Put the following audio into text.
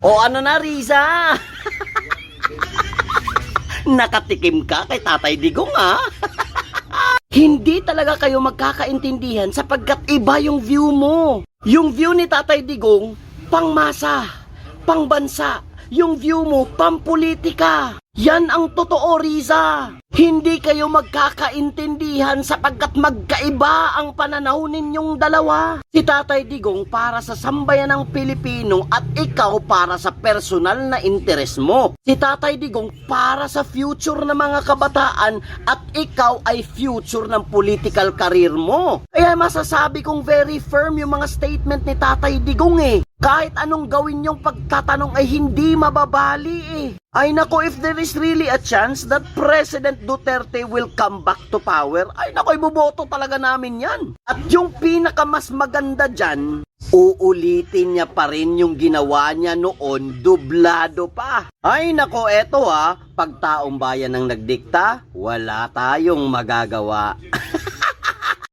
O ano na, Riza? Nakatikim ka kay Tatay Digong, ha? Hindi talaga kayo magkakaintindihan sapagkat iba yung view mo. Yung view ni Tatay Digong, pangmasa, pangbansa. Yung view mo, pampolitika. Yan ang totoo, Riza. Hindi kayo magkakaintindihan sapagkat magkaiba ang pananaw ninyong dalawa. Si Tatay Digong para sa sambayan ng Pilipino at ikaw para sa personal na interes mo. Si Tatay Digong para sa future ng mga kabataan at ikaw ay future ng political career mo. Kaya masasabi kong very firm yung mga statement ni Tatay Digong eh. Kahit anong gawin yung pagtatanong ay hindi mababali eh. Ay nako, if there is really a chance that President Duterte will come back to power, ay nako, iboboto talaga namin yan. At yung pinakamas maganda dyan, uulitin niya pa rin yung ginawa niya noon, dublado pa. Ay nako, eto pag taong bayan ang nagdikta, wala tayong magagawa.